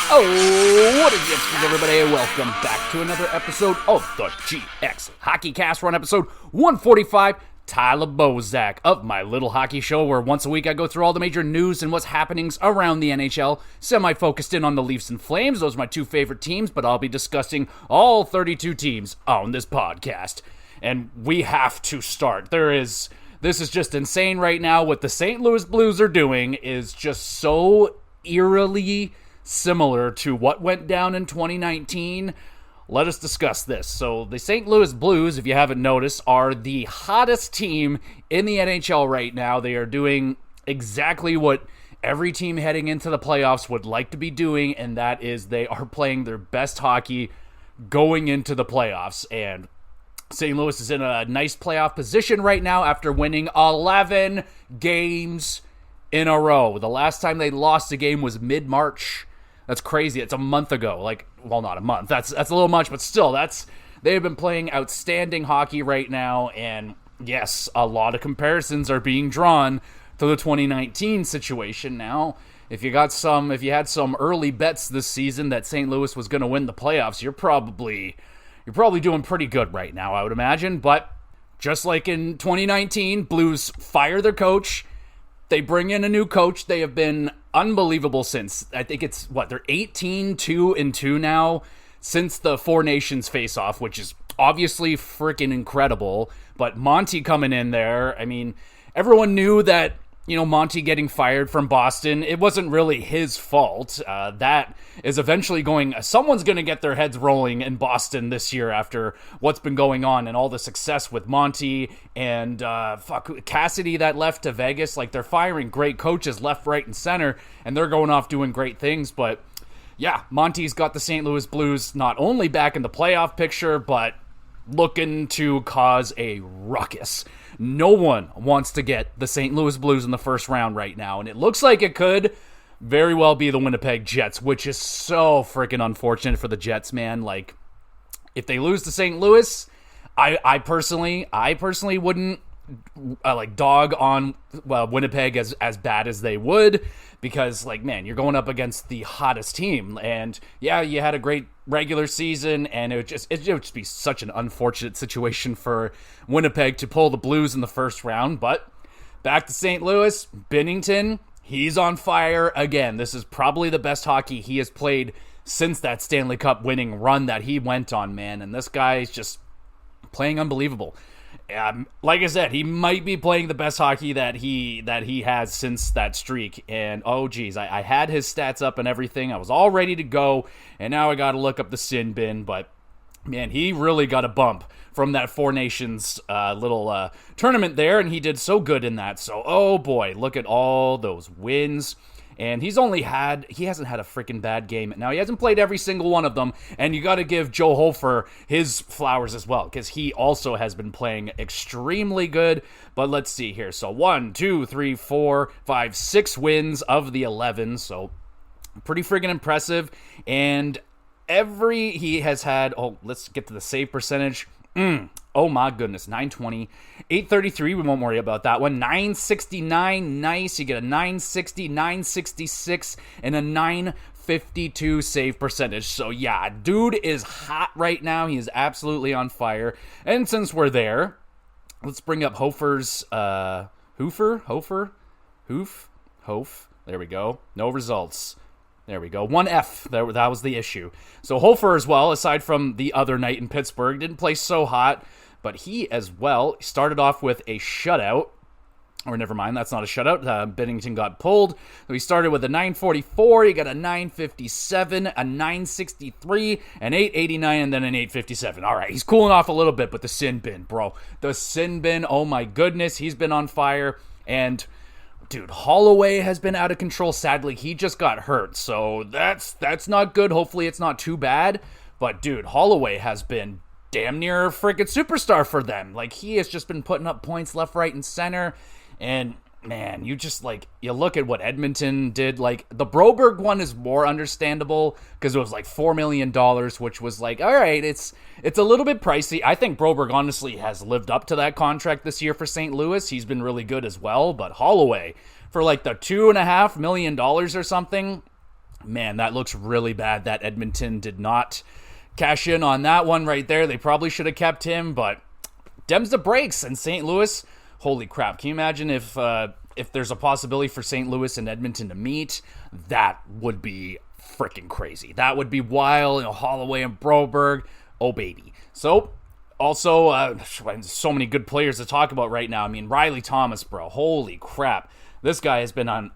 Oh, what is up, everybody? Welcome back to another episode of the GXHockeyCast. We're on episode 145. Tyler Bozak of My Little Hockey Show, where once a week I go through all the major news and what's happenings around the NHL, semi-focused in on the Leafs and Flames. Those are my two favorite teams, but I'll be discussing all 32 teams on this podcast. And we have to start. This is just insane right now. What the St. Louis Blues are doing is just so eerily similar to what went down in 2019. Let us discuss this. So the St. Louis Blues, if you haven't noticed, are the hottest team in the NHL right now. They are doing exactly what every team heading into the playoffs would like to be doing, and that is they are playing their best hockey going into the playoffs. And St. Louis is in a nice playoff position right now after winning 11 games in a row. The last time they lost a game was mid-March. That's crazy. It's a month ago. Not a month. That's a little much, but still, they have been playing outstanding hockey right now. And yes, a lot of comparisons are being drawn to the 2019 situation. Now, if you had some early bets this season that St. Louis was going to win the playoffs, you're probably doing pretty good right now, I would imagine. But just like in 2019, Blues fire their coach. They bring in a new coach. They have been unbelievable since. I think it's, they're 18-2-2 now since the Four Nations face-off, which is obviously freaking incredible. But Monty coming in there, I mean, everyone knew that, Monty getting fired from Boston, it wasn't really his fault. That is eventually someone's going to get their heads rolling in Boston this year after what's been going on and all the success with Monty and Cassidy that left to Vegas. They're firing great coaches left, right, and center, and they're going off doing great things. But yeah, Monty's got the St. Louis Blues not only back in the playoff picture, but looking to cause a ruckus. No one wants to get the St. Louis Blues in the first round right now, and it looks like it could very well be the Winnipeg Jets, which is so freaking unfortunate for the Jets, man. If they lose to St. Louis, I personally wouldn't dog on Winnipeg as bad as they would, because you're going up against the hottest team, and yeah, you had a great regular season, and it would just be such an unfortunate situation for Winnipeg to pull the Blues in the first round. But back to St. Louis, Binnington, he's on fire again. This is probably the best hockey he has played since that Stanley Cup winning run that he went on, man, and this guy is just playing unbelievable. Like I said, he might be playing the best hockey that he has since that streak. And oh geez, I had his stats up and everything. I was all ready to go, and now I got to look up the sin bin. But man, he really got a bump from that Four Nations little tournament there, and he did so good in that. So oh boy, look at all those wins. And he hasn't had a freaking bad game. Now, he hasn't played every single one of them, and you got to give Joe Hofer his flowers as well, because he also has been playing extremely good. But let's see here. So 1, 2, 3, 4, 5, 6 wins of the 11. So pretty freaking impressive. And he has had, let's get to the save percentage. Oh my goodness, 920, 833, we won't worry about that one. 969, nice. You get a 960, 966, and a 952 save percentage. So yeah, dude is hot right now. He is absolutely on fire. And since we're there, let's bring up Hofer's, Hof. There we go. No results. There we go. 1 F. That was the issue. So Hofer as well, aside from the other night in Pittsburgh, didn't play so hot, but he as well started off with a shutout. Or never mind, that's not a shutout. Binnington got pulled. So he started with a 944, he got a 957, a 963, an 889, and then an 857. All right, he's cooling off a little bit, but the sin bin, bro. The sin bin, oh my goodness, he's been on fire. And dude, Holloway has been out of control. Sadly, he just got hurt, so that's not good. Hopefully it's not too bad. But dude, Holloway has been damn near a freaking superstar for them. He has just been putting up points left, right, and center. And man, you look at what Edmonton did. The Broberg one is more understandable because it was $4 million, which was all right, it's a little bit pricey. I think Broberg honestly has lived up to that contract this year for St. Louis. He's been really good as well. But Holloway, for the $2.5 million or something, man, that looks really bad that Edmonton did not cash in on that one right there. They probably should have kept him, but Dems the breaks. And St. Louis, holy crap. Can you imagine if there's a possibility for St. Louis and Edmonton to meet? That would be freaking crazy. That would be wild. Holloway and Broberg. Oh, baby. So, also, so many good players to talk about right now. I mean, Riley Thomas, bro. Holy crap. This guy has been on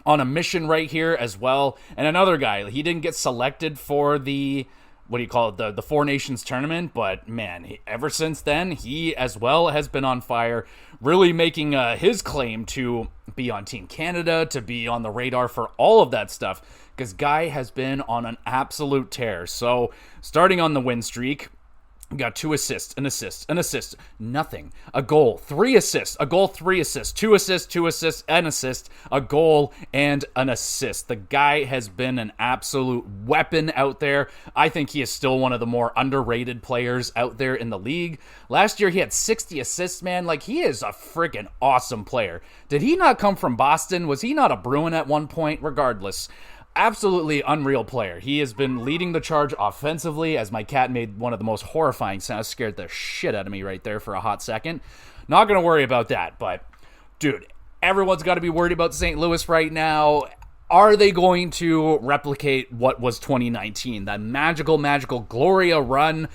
a mission right here as well. And another guy, he didn't get selected for the the Four Nations tournament, but man, ever since then, he as well has been on fire, really making his claim to be on Team Canada, to be on the radar for all of that stuff, because guy has been on an absolute tear. So starting on the win streak, got 2 assists, an assist, nothing, a goal, 3 assists, a goal, 3 assists, 2 assists, an assist, a goal, and an assist. The guy has been an absolute weapon out there. I think he is still one of the more underrated players out there in the league. Last year, he had 60 assists, man. Like, he is a freaking awesome player. Did he not come from Boston? Was he not a Bruin at one point? Regardless, absolutely unreal player. He has been leading the charge offensively, as my cat made one of the most horrifying sounds. Scared the shit out of me right there for a hot second. Not going to worry about that, but dude, everyone's got to be worried about St. Louis right now. Are they going to replicate what was 2019? That magical Gloria run?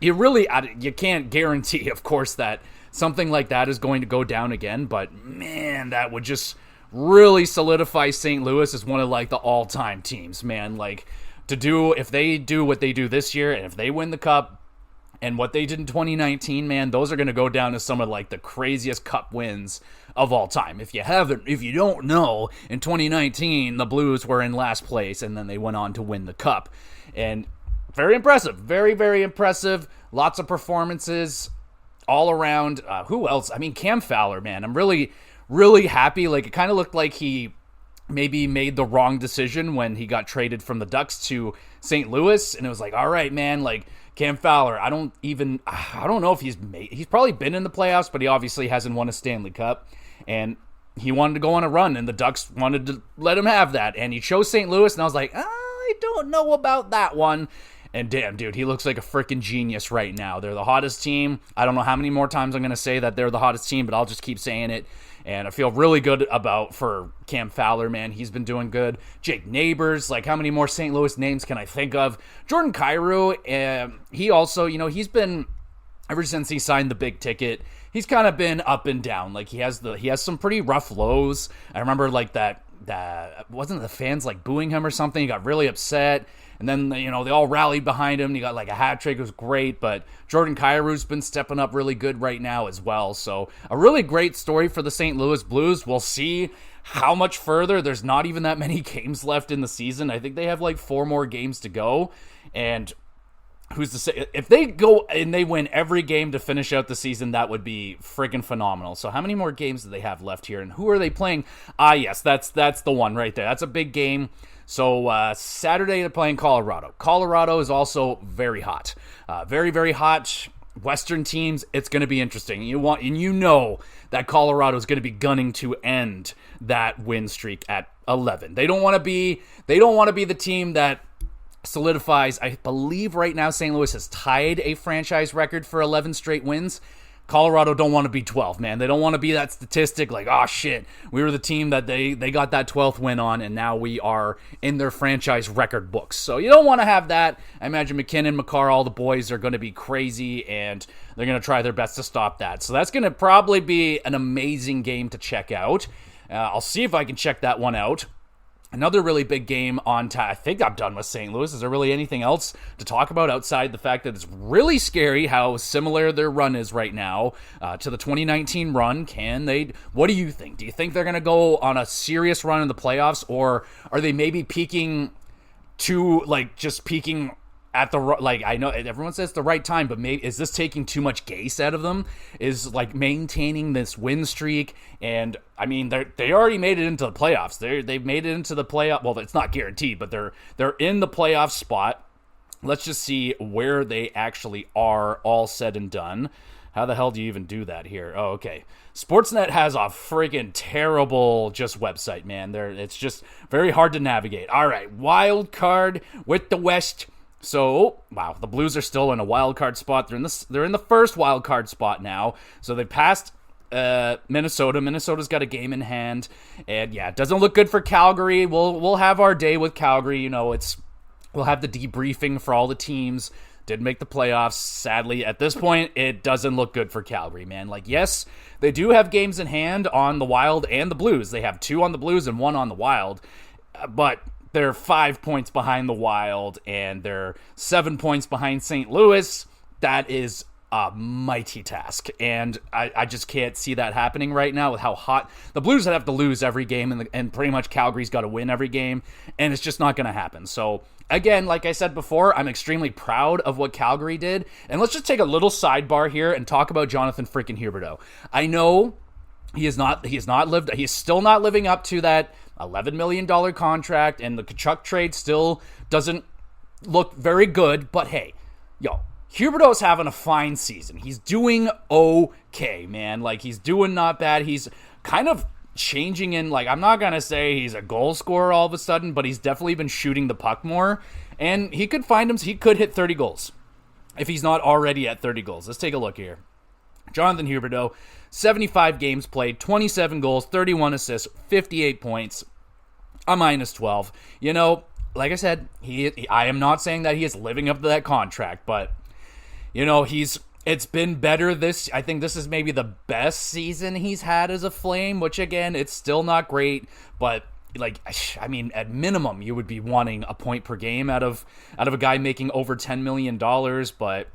You can't guarantee, of course, that something like that is going to go down again, but man, that would just really solidify St. Louis as one of like the all-time teams, man. Like, if they do what they do this year, and if they win the cup and what they did in 2019, man, those are going to go down as some of like the craziest cup wins of all time. If you don't know, in 2019 the Blues were in last place and then they went on to win the cup. And very impressive, very impressive. Lots of performances all around. Who else? I mean, Cam Fowler, man. I'm really happy. Like, it kind of looked like he maybe made the wrong decision when he got traded from the Ducks to St. Louis, and it was like, all right, man, like, Cam Fowler, I don't know if he's probably been in the playoffs, but he obviously hasn't won a Stanley Cup, and he wanted to go on a run, and the Ducks wanted to let him have that, and he chose St. Louis, and I was like, I don't know about that one. And damn, dude, he looks like a freaking genius right now. They're the hottest team. I don't know how many more times I'm going to say that they're the hottest team, but I'll just keep saying it. And I feel really good for Cam Fowler, man. He's been doing good. Jake Neighbors, like, how many more St. Louis names can I think of? Jordan Kyrou, he also, he's been, ever since he signed the big ticket, he's kind of been up and down. Like, he has some pretty rough lows. I remember, like, that wasn't the fans, like, booing him or something. He got really upset. And then, they all rallied behind him. He got like a hat trick. It was great. But Jordan Kyrou's been stepping up really good right now as well. So a really great story for the St. Louis Blues. We'll see how much further. There's not even that many games left in the season. I think they have like 4 more games to go. And who's to say, if they go and they win every game to finish out the season, that would be freaking phenomenal. So how many more games do they have left here? And who are they playing? Yes, that's the one right there. That's a big game. So Saturday they're playing Colorado. Colorado is also very hot. Very hot. Western teams, it's going to be interesting. You know that Colorado is going to be gunning to end that win streak at 11. They don't want to be the team that solidifies. I believe right now St. Louis has tied a franchise record for 11 straight wins. Colorado don't want to be 12, man. They don't want to be that statistic like, oh shit, we were the team that they got that 12th win on, and now we are in their franchise record books. So you don't want to have that. I imagine McKinnon, Makar, all the boys are going to be crazy, and they're going to try their best to stop that. So that's going to probably be an amazing game to check out. I'll see if I can check that one out. Another really big game on time. I think I'm done with St. Louis. Is there really anything else to talk about outside the fact that it's really scary how similar their run is right now to the 2019 run? What do you think? Do you think they're going to go on a serious run in the playoffs, or are they maybe peaking at the, like, I know everyone says the right time, but maybe is this taking too much gas out of them? Is like maintaining this win streak, and I mean they already made it into the playoffs. They've made it into the playoff. Well, it's not guaranteed, but they're in the playoff spot. Let's just see where they actually are, all said and done. How the hell do you even do that here? Oh, okay. Sportsnet has a freaking terrible just website, man. It's just very hard to navigate. All right, wild card with the West. So, wow, the Blues are still in a wild card spot. They're in the first wild card spot now. So they passed Minnesota. Minnesota's got a game in hand, and yeah, it doesn't look good for Calgary. We'll have our day with Calgary. You know, we'll have the debriefing for all the teams. Did make the playoffs. Sadly, at this point, it doesn't look good for Calgary, man. Like, yes, they do have games in hand on the Wild and the Blues. They have 2 on the Blues and 1 on the Wild, but they're 5 points behind the Wild, and they're 7 points behind St. Louis. That is a mighty task, and I just can't see that happening right now with how hot the Blues have to lose every game, and pretty much Calgary's got to win every game, and it's just not going to happen. So again, like I said before, I'm extremely proud of what Calgary did, and let's just take a little sidebar here and talk about Jonathan freaking Huberdeau. I know he's still not living up to that $11 million contract, and the Tkachuk trade still doesn't look very good, but hey, Huberdeau's having a fine season. He's doing okay, man. Like, he's doing not bad. He's kind of changing in, like, I'm not going to say he's a goal scorer all of a sudden, but he's definitely been shooting the puck more, and he could hit 30 goals if he's not already at 30 goals. Let's take a look here. Jonathan Huberdeau, 75 games played, 27 goals, 31 assists, 58 points, a -12. You know, like I said, I am not saying that he is living up to that contract, but you know, it's been better I think this is maybe the best season he's had as a Flame, which again, it's still not great, but like, I mean, at minimum, you would be wanting a point per game out of a guy making over $10 million, but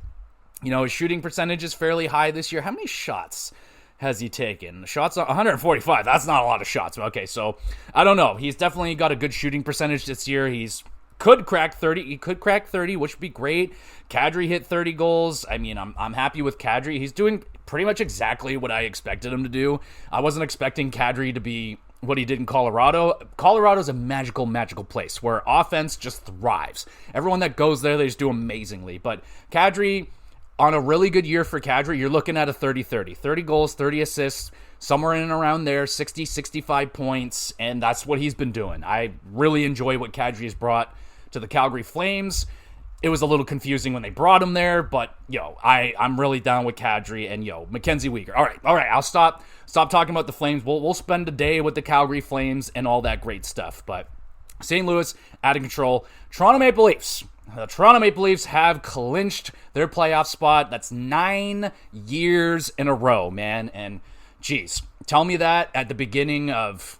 you know, his shooting percentage is fairly high this year. How many shots has he taken? Shots, 145. That's not a lot of shots. Okay, so I don't know. He's definitely got a good shooting percentage this year. Could crack 30. He could crack 30, which would be great. Kadri hit 30 goals. I mean, I'm happy with Kadri. He's doing pretty much exactly what I expected him to do. I wasn't expecting Kadri to be what he did in Colorado. Colorado's a magical, magical place where offense just thrives. Everyone that goes there, they just do amazingly. But Kadri, on a really good year for Kadri, you're looking at a 30-30. 30 goals, 30 assists, somewhere in and around there, 60, 65 points, and that's what he's been doing. I really enjoy what Kadri has brought to the Calgary Flames. It was a little confusing when they brought him there, but I'm really down with Kadri and Mackenzie Weegar. All right, I'll stop talking about the Flames. We'll spend a day with the Calgary Flames and all that great stuff. But St. Louis out of control. Toronto Maple Leafs. The Toronto Maple Leafs have clinched their playoff spot. That's 9 years in a row, man. And geez, tell me that at the beginning of,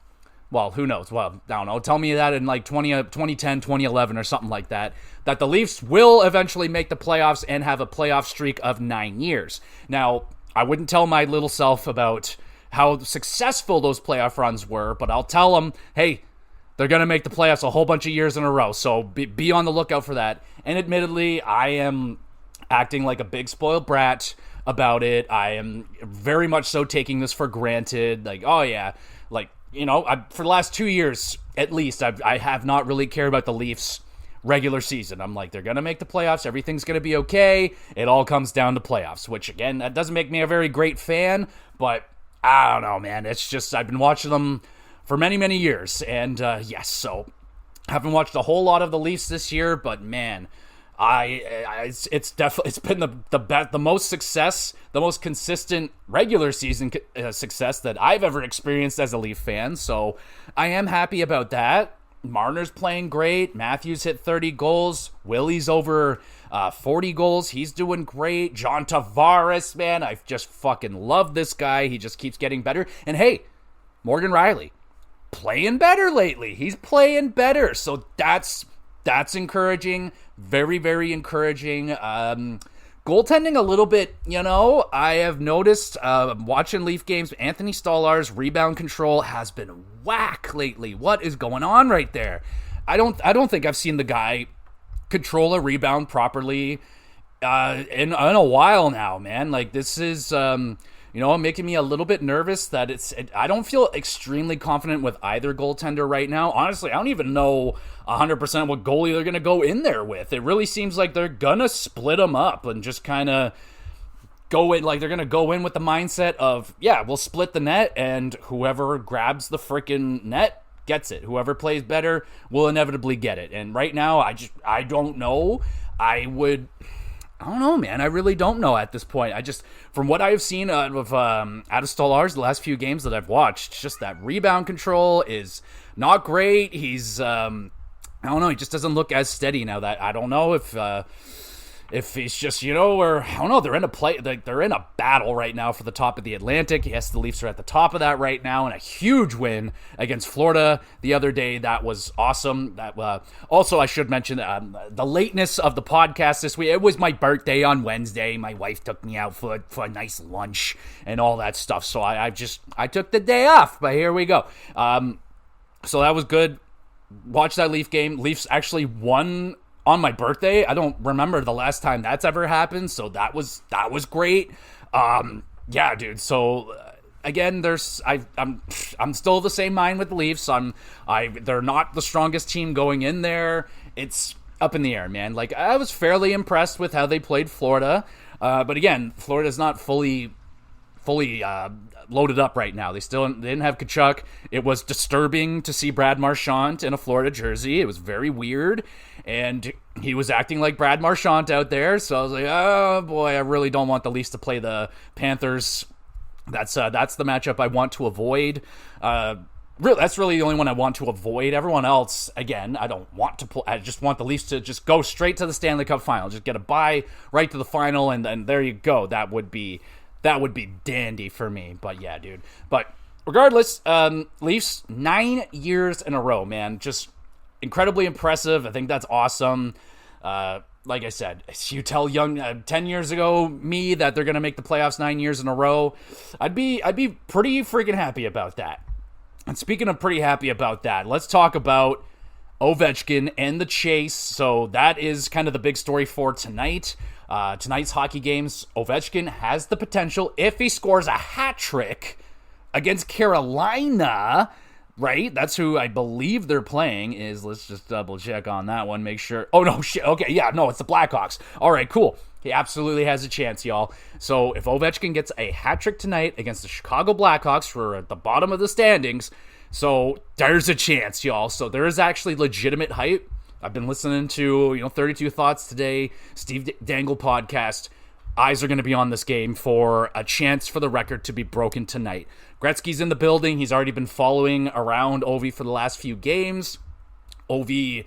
well, who knows? Well, I don't know. Tell me that in like 2010, 2011 or something like that the Leafs will eventually make the playoffs and have a playoff streak of 9 years. Now, I wouldn't tell my little self about how successful those playoff runs were, but I'll tell them, hey, they're going to make the playoffs a whole bunch of years in a row, so be on the lookout for that. And admittedly, I am acting like a big spoiled brat about it. I am very much so taking this for granted. Like, oh yeah, like, for the last 2 years, at least, I have not really cared about the Leafs regular season. I'm like, they're going to make the playoffs. Everything's going to be okay. It all comes down to playoffs, which, again, that doesn't make me a very great fan, but I don't know, man. It's just, I've been watching them for many, many years, and yes, so I haven't watched a whole lot of the Leafs this year, but man, it's been the most success, the most consistent regular season success that I've ever experienced as a Leaf fan. So I am happy about that. Marner's playing great. Matthews hit 30 goals. Willie's over 40 goals. He's doing great. John Tavares, man, I just fucking love this guy. He just keeps getting better. And hey, Morgan Riley, playing better lately. He's playing better. So that's encouraging. Very, very encouraging. Goaltending a little bit, I have noticed watching Leaf games, Anthony Stollar's rebound control has been whack lately. What is going on right there? I don't think I've seen the guy control a rebound properly in a while now, man. Like, this is making me a little bit nervous that I don't feel extremely confident with either goaltender right now. Honestly, I don't even know 100% what goalie they're going to go in there with. It really seems like they're going to split them up and just kind of go in, like, they're going to go in with the mindset of, yeah, we'll split the net, and whoever grabs the freaking net gets it. Whoever plays better will inevitably get it. And right now, I don't know. I don't know, man. I really don't know at this point. From what I've seen out of Stolaars the last few games that I've watched, just that rebound control is not great. He's, I don't know, he just doesn't look as steady now. That I don't know if he's just, or I don't know, they're in a battle right now for the top of the Atlantic. Yes, the Leafs are at the top of that right now, and a huge win against Florida the other day. That was awesome. That also, I should mention the lateness of the podcast this week. It was my birthday on Wednesday. My wife took me out for a nice lunch and all that stuff. So I took the day off, but here we go. So that was good. Watch that Leaf game. Leafs actually won on my birthday. I don't remember the last time that's ever happened, so that was great. Yeah, dude. So again, I'm still of the same mind with the Leafs. They're not the strongest team going in there. It's up in the air, man. Like, I was fairly impressed with how they played Florida, but again, Florida's not fully loaded up right now. They didn't have Tkachuk. It was disturbing to see Brad Marchand in a Florida jersey. It was very weird, and he was acting like Brad Marchand out there. So I was like, oh boy, I really don't want the Leafs to play the Panthers. That's the matchup I want to avoid. That's really the only one I want to avoid. Everyone else, again, I don't want to pull. I just want the Leafs to just go straight to the Stanley Cup final. Just get a bye right to the final, and then there you go. That would be dandy for me. But yeah, dude. But regardless, Leafs 9 years in a row, man. Just incredibly impressive. I think that's awesome. Like I said, you tell young 10 years ago me that they're going to make the playoffs 9 years in a row, I'd be pretty freaking happy about that. And speaking of pretty happy about that, let's talk about Ovechkin and the chase. So that is kind of the big story for tonight. Tonight's hockey games, Ovechkin has the potential, if he scores a hat trick against Carolina, right? That's who I believe they're playing. Let's just double check on that one, make sure. Oh, no, shit. Okay, yeah, no, it's the Blackhawks. All right, cool. He absolutely has a chance, y'all. So if Ovechkin gets a hat trick tonight against the Chicago Blackhawks, for at the bottom of the standings, so there's a chance, y'all. So there is actually legitimate hype. I've been listening to 32 Thoughts today, Steve Dangle podcast. Eyes are going to be on this game for a chance for the record to be broken tonight. Gretzky's in the building. He's already been following around Ovi for the last few games. Ovi,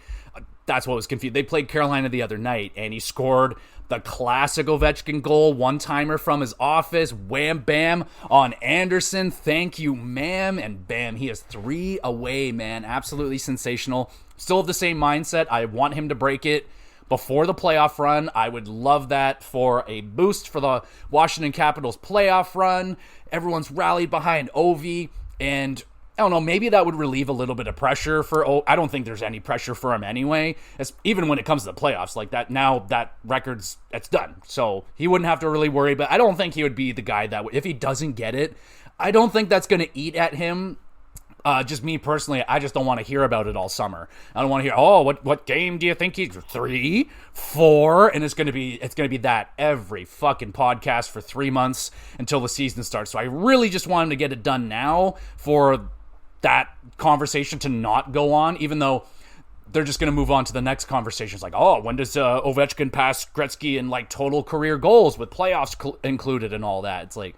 that's what was confused. They played Carolina the other night, and he scored the classic Ovechkin goal, one-timer from his office, wham, bam, on Anderson. Thank you, ma'am. And bam, he has 3 away, man. Absolutely sensational. Still have the same mindset. I want him to break it before the playoff run. I would love that for a boost for the Washington Capitals playoff run. Everyone's rallied behind Ovi, and I don't know, maybe that would relieve a little bit of pressure for I don't think there's any pressure for him anyway, even when it comes to the playoffs. Like that, now that record's, it's done. So he wouldn't have to really worry, but I don't think he would be the guy that, if he doesn't get it, I don't think that's going to eat at him. Just me personally, I just don't want to hear about it all summer. I don't want to hear, what game do you think he's 3, 4, and it's gonna be that every fucking podcast for 3 months until the season starts. So I really just want him to get it done now for that conversation to not go on, even though they're just going to move on to the next conversation. It's like, when does Ovechkin pass Gretzky in like total career goals with playoffs included and all that? It's like,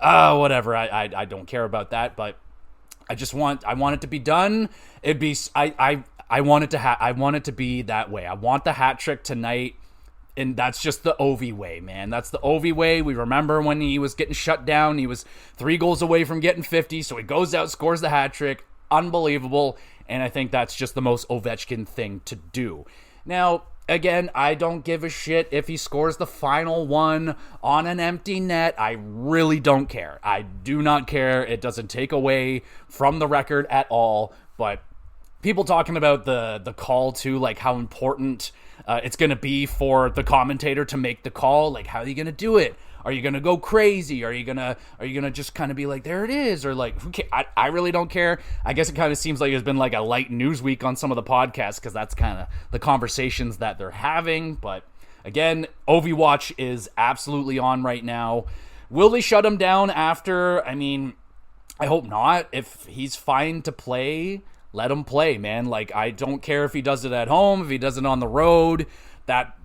whatever. I don't care about that, but I want it to be done. I want it to be that way. I want the hat trick tonight. And that's just the Ovi way, man. That's the Ovi way. We remember when he was getting shut down. He was 3 goals away from getting 50. So he goes out, scores the hat trick. Unbelievable. And I think that's just the most Ovechkin thing to do. Now, again, I don't give a shit if he scores the final one on an empty net. I really don't care. I do not care. It doesn't take away from the record at all. But people talking about the call too, like how important it's going to be for the commentator to make the call. Like, how are you going to do it? Are you going to go crazy? Are you going to just kind of be like, there it is? Or like, who cares? I really don't care. I guess it kind of seems like it's been like a light news week on some of the podcasts because that's kind of the conversations that they're having. But again, Ovi Watch is absolutely on right now. Will they shut him down after? I mean, I hope not. If he's fine to play, let him play, man. Like, I don't care if he does it at home, if he does it on the road.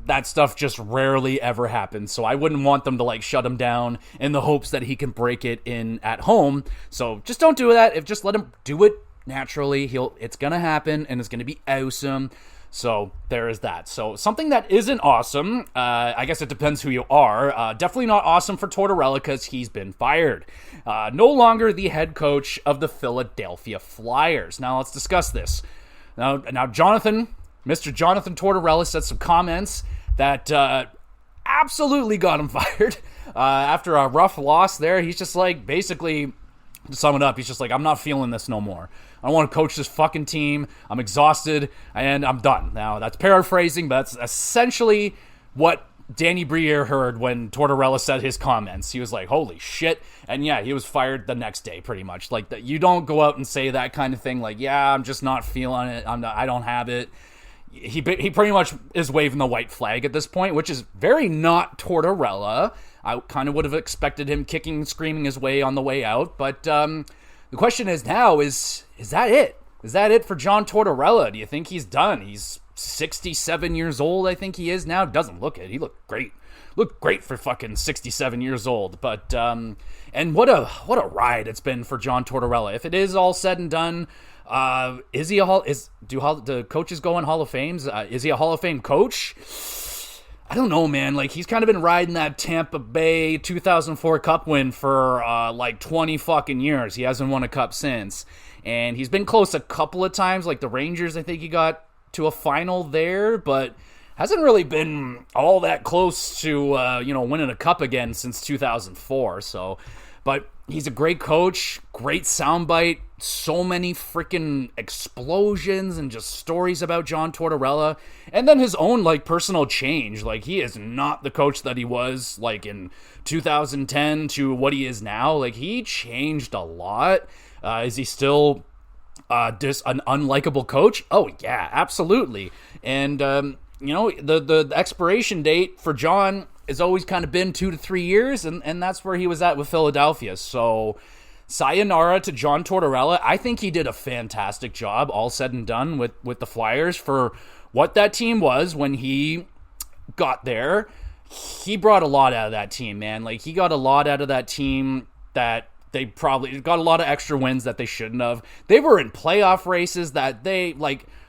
That stuff just rarely ever happens. So I wouldn't want them to like shut him down in the hopes that he can break it in at home. So just don't do that. Just let him do it naturally. It's gonna happen, and it's gonna be awesome. So there is that. So something that isn't awesome, I guess it depends who you are. Definitely not awesome for Tortorella because he's been fired. No longer the head coach of the Philadelphia Flyers. Now let's discuss this. Now Mr. Jonathan Tortorella said some comments that absolutely got him fired. After a rough loss there, he's just like, basically, to sum it up, he's just like, I'm not feeling this no more. I don't want to coach this fucking team. I'm exhausted, and I'm done. Now, that's paraphrasing, but that's essentially what Danny Briere heard when Tortorella said his comments. He was like, holy shit. And yeah, he was fired the next day, pretty much. Like, you don't go out and say that kind of thing, like, yeah, I'm just not feeling it. I don't have it. He pretty much is waving the white flag at this point, which is very not Tortorella. I kind of would have expected him kicking and screaming his way on the way out. But the question is now, is that it? Is that it for John Tortorella? Do you think he's done? He's 67 years old, I think he is now. Doesn't look it. He looked great. Looked great for fucking 67 years old. But, and what a ride it's been for John Tortorella. If it is all said and done, is he do coaches go in Hall of Fames? Is he a Hall of Fame coach? I don't know, man. Like, he's kind of been riding that Tampa Bay 2004 Cup win for like 20 fucking years. He hasn't won a cup since. And he's been close a couple of times, like the Rangers. I think he got to a final there, but hasn't really been all that close to winning a cup again since 2004. So, but he's a great coach, great soundbite, so many freaking explosions and just stories about John Tortorella, and then his own like personal change. Like, he is not the coach that he was like in 2010 to what he is now. Like, he changed a lot. Is he still just an unlikable coach? Oh yeah, absolutely. And the expiration date for John has always kind of been 2 to 3 years, and that's where he was at with Philadelphia. So sayonara to John Tortorella. I think he did a fantastic job, all said and done, with the Flyers for what that team was when he got there. He brought a lot out of that team, man. Like, he got a lot out of that team that they probably got a lot of extra wins that they shouldn't have. They were in playoff races that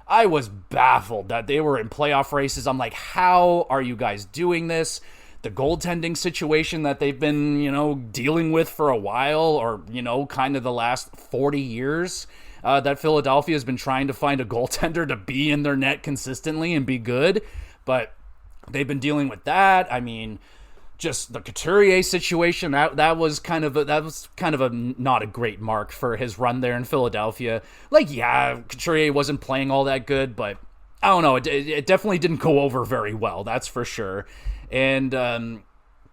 I was baffled that they were in playoff races. I'm like, how are you guys doing this? The goaltending situation that they've been, dealing with for a while, or, kind of the last 40 years, that Philadelphia has been trying to find a goaltender to be in their net consistently and be good. But they've been dealing with that. I mean, just the Couturier situation, that was kind of a not a great mark for his run there in Philadelphia. Like, yeah, Couturier wasn't playing all that good, but I don't know, it definitely didn't go over very well, that's for sure. And the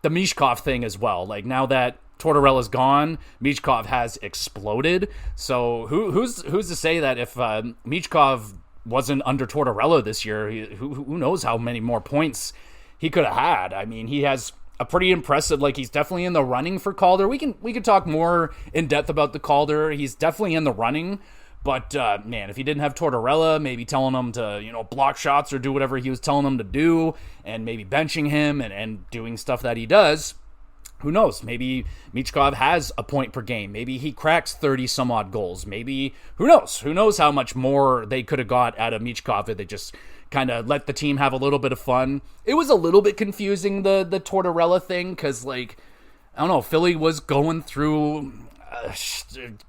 Michkov thing as well. Like, now that Tortorella's gone, Michkov has exploded. So who's to say that if Michkov wasn't under Tortorella this year, who knows how many more points he could have had. I mean, he has a pretty impressive, like, he's definitely in the running for Calder. We can talk more in depth about the Calder. He's definitely in the running, but man, if he didn't have Tortorella, maybe telling him to block shots or do whatever he was telling him to do, and maybe benching him and doing stuff that he does, who knows? Maybe Michkov has a point per game. Maybe he cracks 30 some odd goals. Maybe, who knows? Who knows how much more they could have got out of Michkov if they just kind of let the team have a little bit of fun. It was a little bit confusing, the Tortorella thing, because, like, I don't know, Philly was going through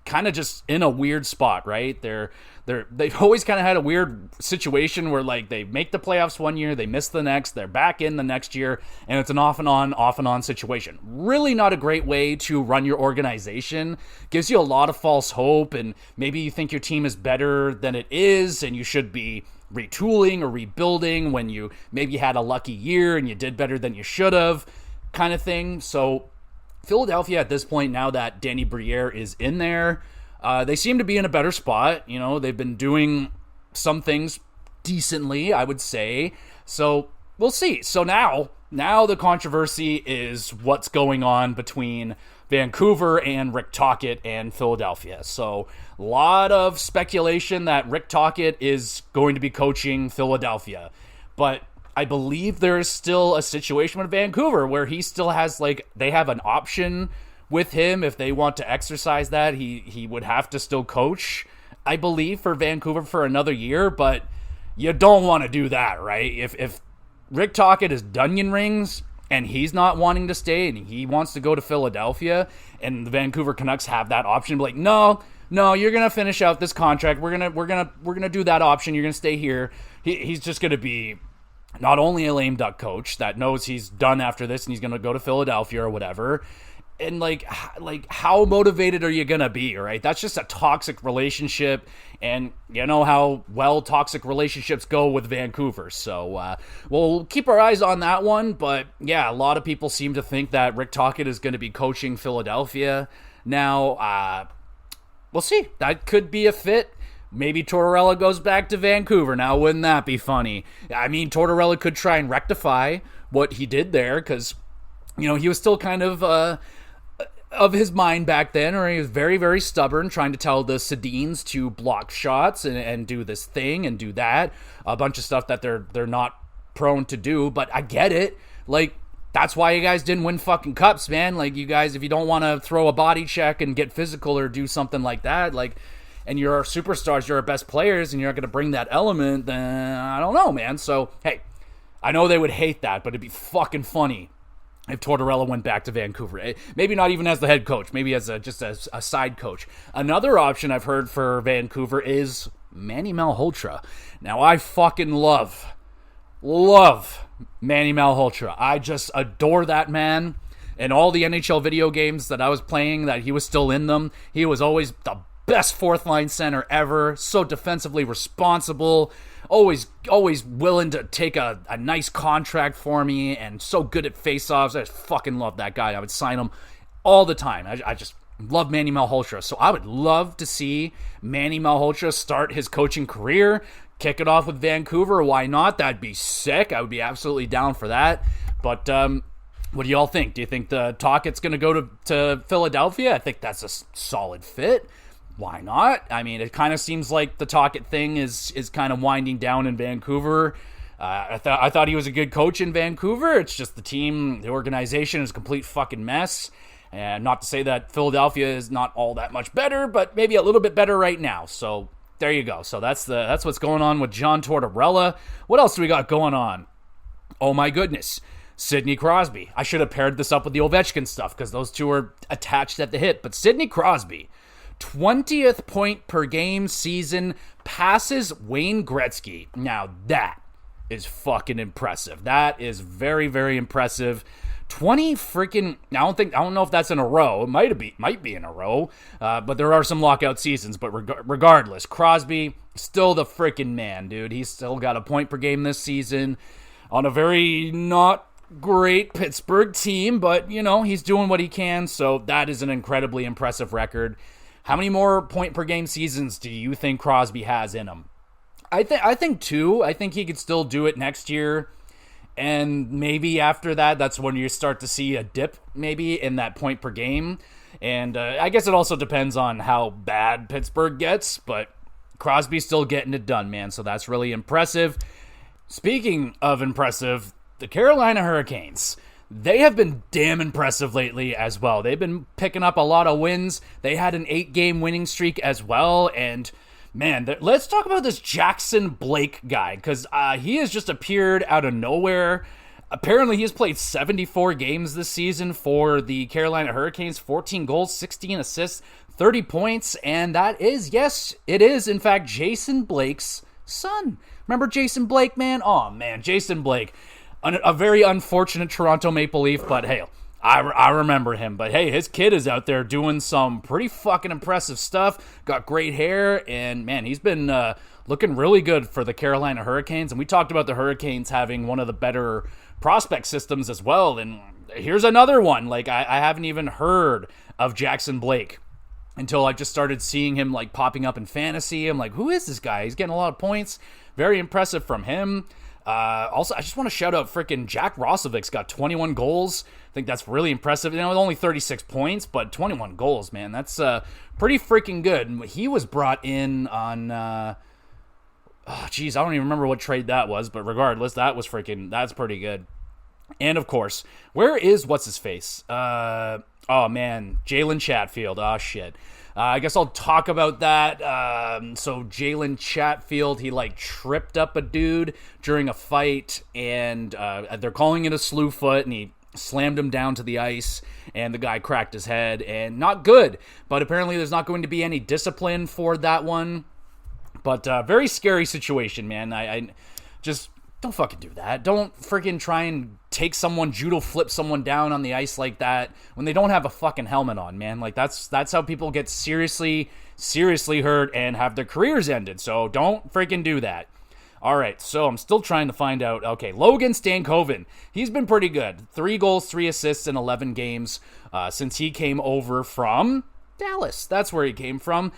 kind of just in a weird spot, right? They've always kind of had a weird situation where, like, they make the playoffs one year, they miss the next, they're back in the next year, and it's an off and on situation. Really not a great way to run your organization. Gives you a lot of false hope, and maybe you think your team is better than it is, and you should be retooling or rebuilding when you maybe had a lucky year and you did better than you should have, kind of thing. So Philadelphia at this point, now that Danny Briere is in there, they seem to be in a better spot. They've been doing some things decently, I would say. So we'll see. So now the controversy is what's going on between Vancouver and Rick Tocchet and Philadelphia. So a lot of speculation that Rick Tocchet is going to be coaching Philadelphia. But I believe there is still a situation with Vancouver where he still has, like, they have an option with him. If they want to exercise that, he would have to still coach, I believe, for Vancouver for another year. But you don't want to do that, right? If Rick Tocchet is Dunyan rings and he's not wanting to stay and he wants to go to Philadelphia, and the Vancouver Canucks have that option, be like, no, you're gonna finish out this contract. We're gonna do that option. You're gonna stay here. He's just gonna be not only a lame duck coach that knows he's done after this and he's gonna go to Philadelphia or whatever. And like how motivated are you gonna be, right? That's just a toxic relationship, and you know how well toxic relationships go with Vancouver. So we'll keep our eyes on that one. But yeah, a lot of people seem to think that Rick Tocchet is going to be coaching Philadelphia now. We'll see. That could be a fit. Maybe Tortorella goes back to Vancouver. Now, wouldn't that be funny? I mean, Tortorella could try and rectify what he did there, because he was still kind of his mind back then, or he was very, very stubborn, trying to tell the Sedins to block shots and do this thing and do that, a bunch of stuff that they're not prone to do. But I get it. Like, that's why you guys didn't win fucking cups, man. Like, you guys, if you don't want to throw a body check and get physical or do something like that, like, and you're our superstars, you're our best players, and you're not going to bring that element, then I don't know, man. So, hey, I know they would hate that, but it'd be fucking funny if Tortorella went back to Vancouver. Maybe not even as the head coach, maybe as just as a side coach. Another option I've heard for Vancouver is Manny Malhotra. Now, I fucking love Manny Malhotra. I just adore that man. In all the NHL video games that I was playing, that he was still in them, he was always the best fourth line center ever. So defensively responsible. Always willing to take a nice contract for me, and so good at faceoffs. I just fucking love that guy. I would sign him all the time. I just love Manny Malhotra. So I would love to see Manny Malhotra start his coaching career, kick it off with Vancouver. Why not? That'd be sick. I would be absolutely down for that. But what do y'all think? Do you think the Tocchet's going to go to Philadelphia? I think that's a solid fit. Why not? I mean, it kind of seems like the Tocchet thing is kind of winding down in Vancouver. I thought he was a good coach in Vancouver. It's just the team, the organization is a complete fucking mess. And not to say that Philadelphia is not all that much better, but maybe a little bit better right now. So there you go. So that's what's going on with John Tortorella. What else do we got going on? Oh my goodness. Sidney Crosby. I should have paired this up with the Ovechkin stuff, because those two are attached at the hip. But Sidney Crosby, 20th point per game season, passes Wayne Gretzky. Now that is fucking impressive. That is very, very impressive. 20 freaking, I don't know if that's in a row. It might be in a row, but there are some lockout seasons. But regardless, Crosby, still the freaking man, dude. He's still got a point per game this season on a very not great Pittsburgh team, but he's doing what he can. So that is an incredibly impressive record. How many more point per game seasons do you think Crosby has in him? I think 2. I think he could still do it next year. And maybe after that, that's when you start to see a dip maybe in that point per game. And I guess it also depends on how bad Pittsburgh gets. But Crosby's still getting it done, man. So that's really impressive. Speaking of impressive, the Carolina Hurricanes. They have been damn impressive lately as well. They've been picking up a lot of wins. They had an 8-game winning streak as well. And man, let's talk about this Jackson Blake guy, because he has just appeared out of nowhere. Apparently, he has played 74 games this season for the Carolina Hurricanes, 14 goals, 16 assists, 30 points. And that is, yes, it is, in fact, Jason Blake's son. Remember Jason Blake, man? Oh, man, Jason Blake. A very unfortunate Toronto Maple Leaf, but hey, I remember him. But hey, his kid is out there doing some pretty fucking impressive stuff. Got great hair, and man, he's been looking really good for the Carolina Hurricanes. And we talked about the Hurricanes having one of the better prospect systems as well. And here's another one. Like, I haven't even heard of Jackson Blake until I just started seeing him like popping up in fantasy. I'm like, who is this guy? He's getting a lot of points. Very impressive from him. Also, I just want to shout out freaking Jack Rosovic's got 21 goals. I think that's really impressive. Only 36 points, but 21 goals, man. That's pretty freaking good. And he was brought in on, I don't even remember what trade that was, but regardless, that's pretty good. And of course, where is what's-his-face? Oh, man, Jalen Chatfield. Oh, shit. I guess I'll talk about that. So Jalen Chatfield, he tripped up a dude during a fight, and they're calling it a slew foot, and he slammed him down to the ice, and the guy cracked his head, and not good. But apparently there's not going to be any discipline for that one. But very scary situation, man. I just don't fucking do that. Don't freaking try and take someone, judo flip someone down on the ice like that when they don't have a fucking helmet on, man. That's how people get seriously hurt and have their careers ended. So don't freaking do that. All right, so I'm still trying to find out. Okay, Logan Stankoven. He's been pretty good. 3 goals, 3 assists in 11 games since he came over from Dallas. That's where he came from.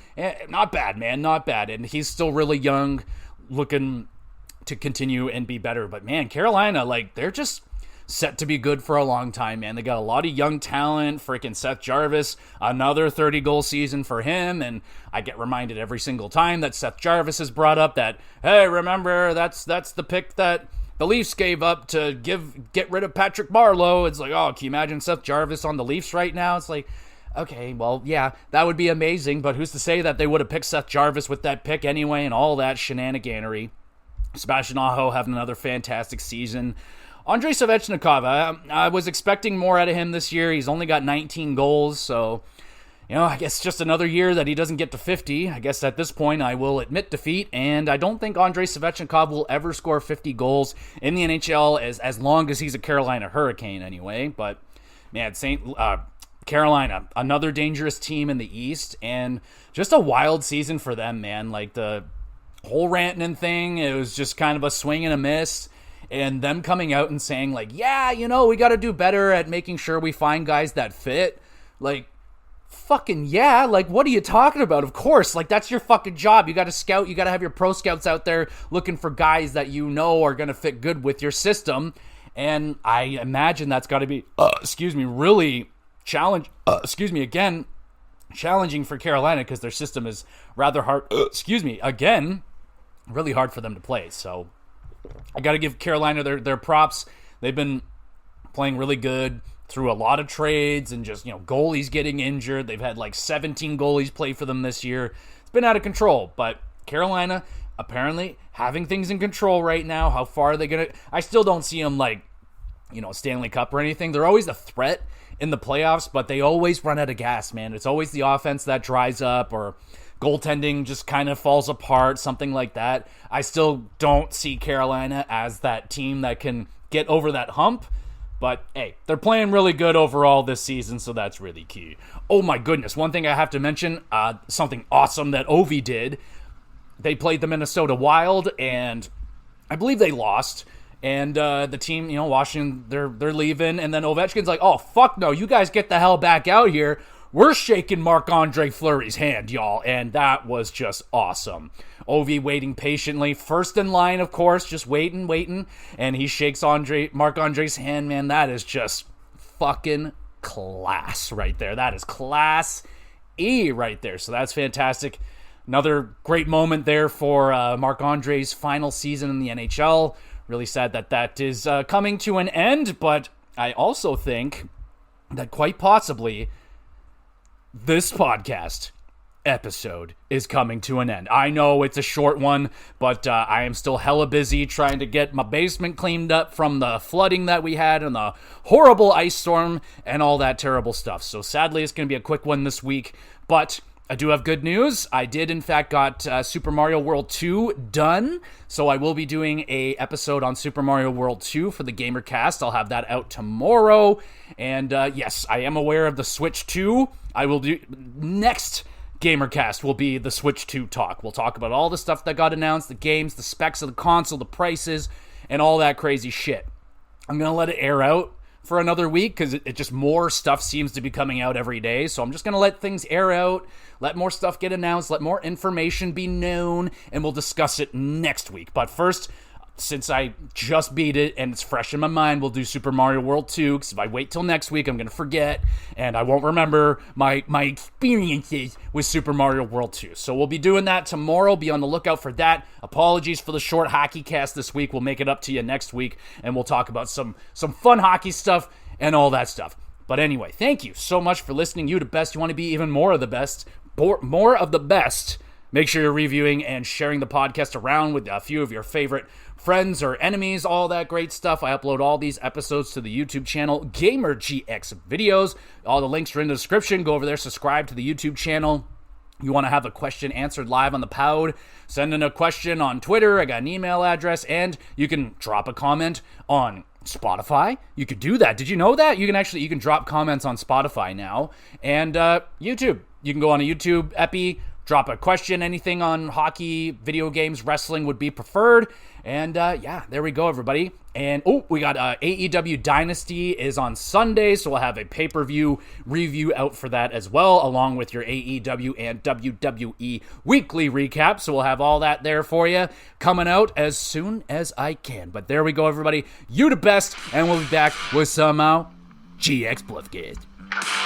Not bad, man. Not bad. And he's still really young, looking to continue and be better. But man, Carolina, they're just set to be good for a long time, man. They got a lot of young talent. Freaking Seth Jarvis, another 30-goal season for him. And I get reminded every single time that Seth Jarvis is brought up that, hey, remember, that's the pick that the Leafs gave up to get rid of Patrick Marleau. It's oh, can you imagine Seth Jarvis on the Leafs right now? It's okay, well, yeah, that would be amazing, but who's to say that they would have picked Seth Jarvis with that pick anyway and all that shenaniganery. Sebastian Aho having another fantastic season. Andrei Svechnikov, I was expecting more out of him this year. He's only got 19 goals, so, I guess just another year that he doesn't get to 50. I guess at this point I will admit defeat, and I don't think Andrei Svechnikov will ever score 50 goals in the NHL as long as he's a Carolina Hurricane anyway. But, man, Carolina, another dangerous team in the East, and just a wild season for them, man. The whole Rantanen thing, it was just kind of a swing and a miss, and them coming out and saying yeah, we got to do better at making sure we find guys that fit. Fucking yeah, what are you talking about? Of course, that's your fucking job. You got to scout, you got to have your pro scouts out there looking for guys that are going to fit good with your system, and I imagine that's got to be really challenging for Carolina because their system is rather hard, really hard for them to play. So I got to give Carolina their props. They've been playing really good through a lot of trades and just, goalies getting injured. They've had 17 goalies play for them this year. It's been out of control, but Carolina apparently having things in control right now. How far are they going to... I still don't see them Stanley Cup or anything. They're always a threat in the playoffs, but they always run out of gas, man. It's always the offense that dries up or goaltending just kind of falls apart, something like that. I still don't see Carolina as that team that can get over that hump, but hey, they're playing really good overall this season, so that's really key. Oh my goodness, one thing I have to mention, something awesome that Ovi did. They played the Minnesota Wild, and I believe they lost. And the team, Washington, they're leaving. And then Ovechkin's oh, fuck no, you guys get the hell back out here. We're shaking Marc-Andre Fleury's hand, y'all. And that was just awesome. Ovi waiting patiently. First in line, of course, just waiting. And he shakes Marc-Andre's hand, man. That is just fucking class right there. That is class E right there. So that's fantastic. Another great moment there for Marc-Andre's final season in the NHL. Really sad that is coming to an end, but I also think that quite possibly this podcast episode is coming to an end. I know it's a short one, but I am still hella busy trying to get my basement cleaned up from the flooding that we had and the horrible ice storm and all that terrible stuff. So sadly, it's going to be a quick one this week, but I do have good news. I did, in fact, got Super Mario World 2 done, so I will be doing a episode on Super Mario World 2 for the GamerCast. I'll have that out tomorrow, and yes, I am aware of the Switch 2. I will do... Next GamerCast will be the Switch 2 talk. We'll talk about all the stuff that got announced, the games, the specs of the console, the prices, and all that crazy shit. I'm going to let it air out for another week because it just more stuff seems to be coming out every day. So I'm just going to let things air out, let more stuff get announced, let more information be known, and we'll discuss it next week. But first, since I just beat it and it's fresh in my mind, we'll do Super Mario World 2, because if I wait till next week, I'm going to forget, and I won't remember my experiences with Super Mario World 2. So we'll be doing that tomorrow. Be on the lookout for that. Apologies for the short hockey cast this week. We'll make it up to you next week, and we'll talk about some fun hockey stuff and all that stuff. But anyway, thank you so much for listening. You the best. You want to be even more of the best. More of the best. Make sure you're reviewing and sharing the podcast around with a few of your favorite friends or enemies, all that great stuff. I upload all these episodes to the YouTube channel, Gamer GX Videos. All the links are in the description. Go over there, subscribe to the YouTube channel. You want to have a question answered live on the pod, send in a question on Twitter. I got an email address, and you can drop a comment on Spotify. You could do that. Did you know that? You can drop comments on Spotify now. And YouTube. You can go on a YouTube Epi, drop a question, anything on hockey, video games, wrestling would be preferred. And there we go, everybody. And we got AEW Dynasty is on Sunday, so we'll have a pay-per-view review out for that as well, along with your AEW and WWE weekly recap. So we'll have all that there for you coming out as soon as I can. But there we go, everybody. You the best, and we'll be back with some GX Bluffcast.